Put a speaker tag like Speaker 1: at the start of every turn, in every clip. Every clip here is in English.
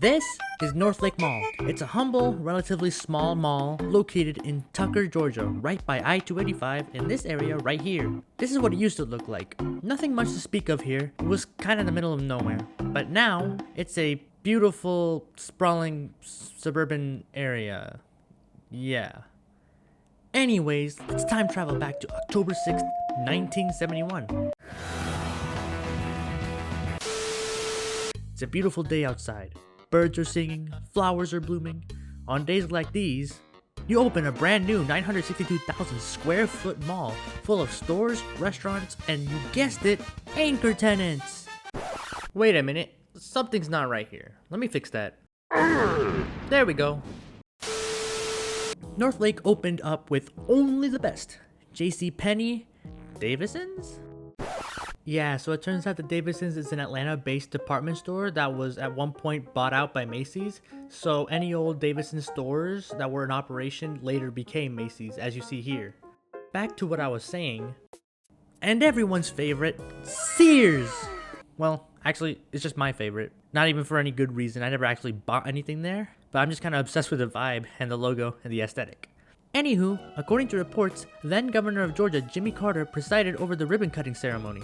Speaker 1: This is Northlake Mall. It's a humble, relatively small mall located in Tucker, Georgia, right by I-285 in this area right here. This is what it used to look like. Nothing much to speak of here. It was kind of in the middle of nowhere. But now, it's a beautiful, sprawling, suburban area. Yeah. Anyways, let's time travel back to October 6th, 1971. It's a beautiful day outside. Birds are singing, flowers are blooming. On days like these, you open a brand new 962,000 square foot mall full of stores, restaurants, and you guessed it, anchor tenants. Wait a minute, something's not right here. Let me fix that. There we go. Northlake opened up with only the best. JCPenney, Davison's? Yeah, so it turns out that Davison's is an Atlanta-based department store that was at one point bought out by Macy's. So any old Davison's stores that were in operation later became Macy's, as you see here. Back to what I was saying. And everyone's favorite, Sears! Well, actually, it's just my favorite. Not even for any good reason. I never actually bought anything there, but I'm just kind of obsessed with the vibe and the logo and the aesthetic. Anywho, according to reports, then Governor of Georgia Jimmy Carter presided over the ribbon cutting ceremony.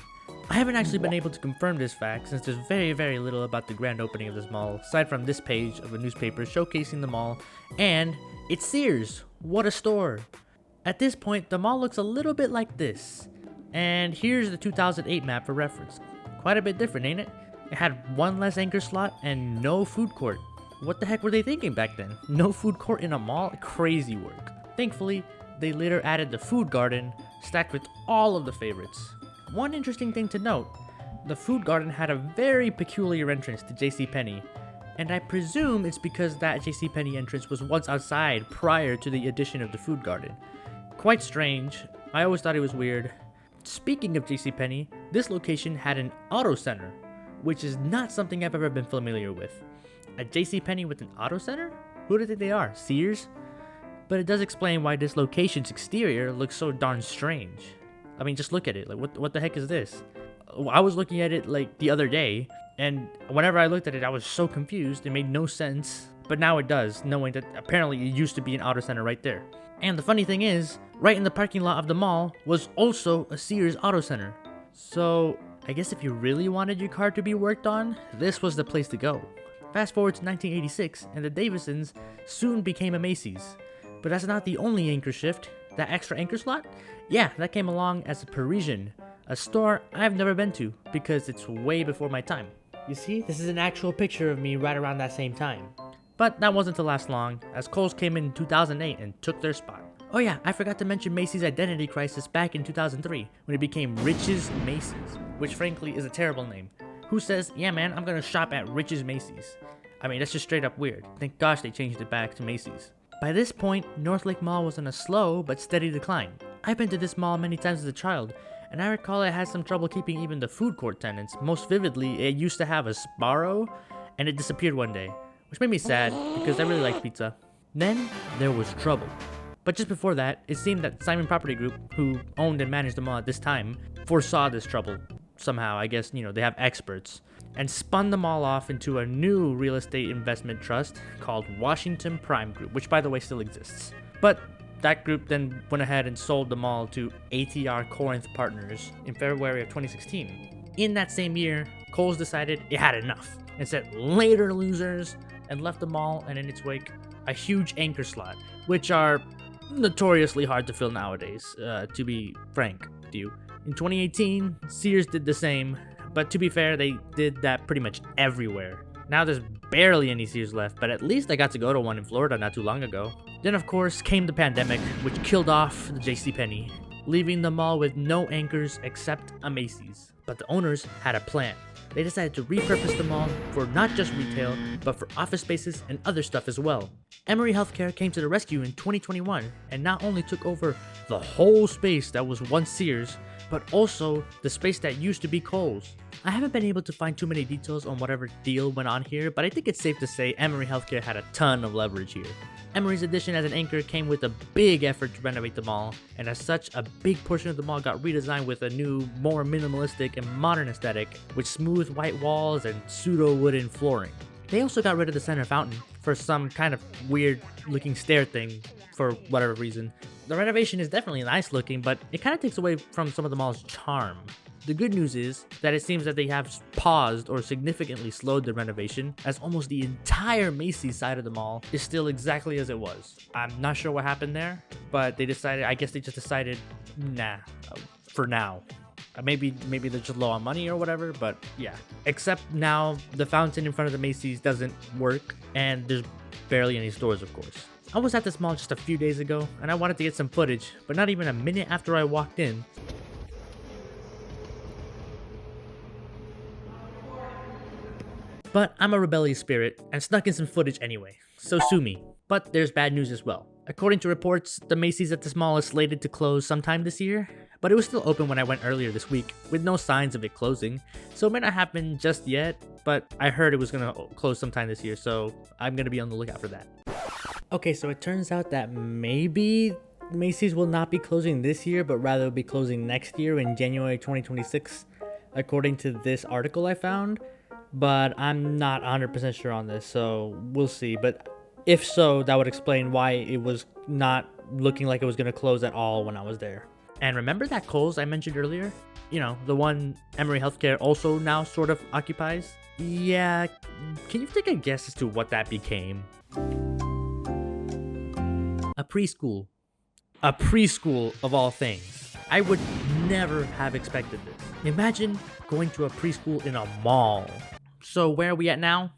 Speaker 1: I haven't actually been able to confirm this fact since there's very little about the grand opening of this mall, aside from this page of a newspaper showcasing the mall, and it's Sears! What a store! At this point, the mall looks a little bit like this. And here's the 2008 map for reference. Quite a bit different, ain't it? It had one less anchor slot and no food court. What the heck were they thinking back then? No food court in a mall? Crazy work. Thankfully, they later added the food garden, stacked with all of the favorites. One interesting thing to note, the food garden had a very peculiar entrance to JCPenney, and I presume it's because that JCPenney entrance was once outside prior to the addition of the food garden. Quite strange. I always thought it was weird. Speaking of JCPenney, this location had an auto center, which is not something I've ever been familiar with. A JCPenney with an auto center? Who do you think they are? Sears? But it does explain why this location's exterior looks so darn strange. I mean, just look at it. Like, what the heck is this? I was looking at it like the other day, and whenever I looked at it, I was so confused. It made no sense. But now it does, knowing that apparently it used to be an auto center right there. And the funny thing is, right in the parking lot of the mall was also a Sears auto center. So I guess if you really wanted your car to be worked on, this was the place to go. Fast forward to 1986, and the Davisons soon became a Macy's. But that's not the only anchor shift. That extra anchor slot? Yeah, that came along as a Parisian, a store I've never been to because it's way before my time. You see, this is an actual picture of me right around that same time. But that wasn't to last long, as Kohl's came in 2008 and took their spot. Oh yeah, I forgot to mention Macy's identity crisis back in 2003, when it became Rich's Macy's, which frankly is a terrible name. Who says, yeah man, I'm gonna shop at Rich's Macy's? I mean, that's just straight up weird. Thank gosh they changed it back to Macy's. By this point, Northlake Mall was on a slow but steady decline. I've been to this mall many times as a child, and I recall it had some trouble keeping even the food court tenants. Most vividly, it used to have a Sbarro, and it disappeared one day, which made me sad because I really liked pizza. Then, there was trouble. But just before that, it seemed that Simon Property Group, who owned and managed the mall at this time, foresaw this trouble. Somehow, I guess, they have experts, and spun the mall off into a new real estate investment trust called Washington Prime Group, which by the way still exists. But that group then went ahead and sold the mall to ATR Corinth Partners in February of 2016. In that same year, Kohl's decided it had enough and said later losers, and left the mall and in its wake a huge anchor slot, which are notoriously hard to fill nowadays, to be frank with you. In 2018, Sears did the same, but to be fair, they did that pretty much everywhere. Now there's barely any Sears left, but at least I got to go to one in Florida not too long ago. Then of course came the pandemic, which killed off the JCPenney, leaving the mall with no anchors except a Macy's. But the owners had a plan. They decided to repurpose the mall for not just retail, but for office spaces and other stuff as well. OMORI Healthcare came to the rescue in 2021 and not only took over the whole space that was once Sears, but also the space that used to be Kohl's. I haven't been able to find too many details on whatever deal went on here, but I think it's safe to say OMORI Healthcare had a ton of leverage here. OMORI's addition as an anchor came with a big effort to renovate the mall, and as such, a big portion of the mall got redesigned with a new, more minimalistic and modern aesthetic, with smooth white walls and pseudo-wooden flooring. They also got rid of the center fountain for some kind of weird looking stair thing for whatever reason. The renovation is definitely nice looking, but it kind of takes away from some of the mall's charm. The good news is that it seems that they have paused or significantly slowed the renovation, as almost the entire Macy's side of the mall is still exactly as it was. I'm not sure what happened there, but I guess they just decided, nah, for now. Maybe they're just low on money or whatever, but yeah. Except now the fountain in front of the Macy's doesn't work, and there's barely any stores, of course. I was at this mall just a few days ago, and I wanted to get some footage, but not even a minute after I walked in, but I'm a rebellious spirit and snuck in some footage anyway, so sue me. But there's bad news as well. According to reports, the Macy's at this mall is slated to close sometime this year, but it was still open when I went earlier this week, with no signs of it closing, so it may not happen just yet, but I heard it was gonna close sometime this year, so I'm gonna be on the lookout for that. Okay, so it turns out that maybe Macy's will not be closing this year, but rather will be closing next year in January 2026, according to this article I found, but I'm not 100% sure on this, so we'll see. But if so, that would explain why it was not looking like it was going to close at all when I was there. And remember that Kohl's I mentioned earlier? You know, the one Emory Healthcare also now sort of occupies? Yeah, can you take a guess as to what that became? A preschool. A preschool of all things. I would never have expected this. Imagine going to a preschool in a mall. So where are we at now?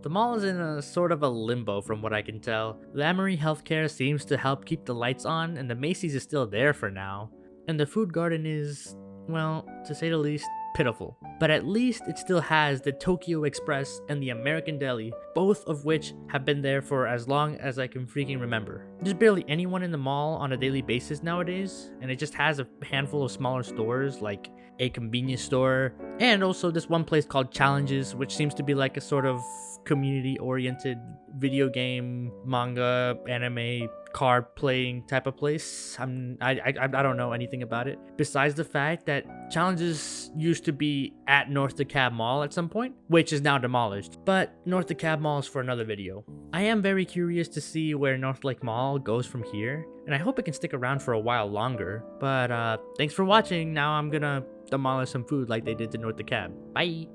Speaker 1: The mall is in a sort of a limbo from what I can tell. The Emory Healthcare seems to help keep the lights on, and the Macy's is still there for now. And the food garden is, well, to say the least, pitiful. But at least it still has the Tokyo Express and the American Deli, both of which have been there for as long as I can freaking remember. There's barely anyone in the mall on a daily basis nowadays, and it just has a handful of smaller stores like a convenience store, and also this one place called Challenges, which seems to be like a sort of community-oriented video game, manga, anime, card playing type of place. I don't know anything about it besides the fact that Challenges used to be at North DeKalb Mall at some point, which is now demolished. But North DeKalb Mall is for another video. I am very curious to see where Northlake Mall goes from here, and I hope it can stick around for a while longer. But thanks for watching. Now I'm gonna demolish some food like they did to North DeKalb. Bye.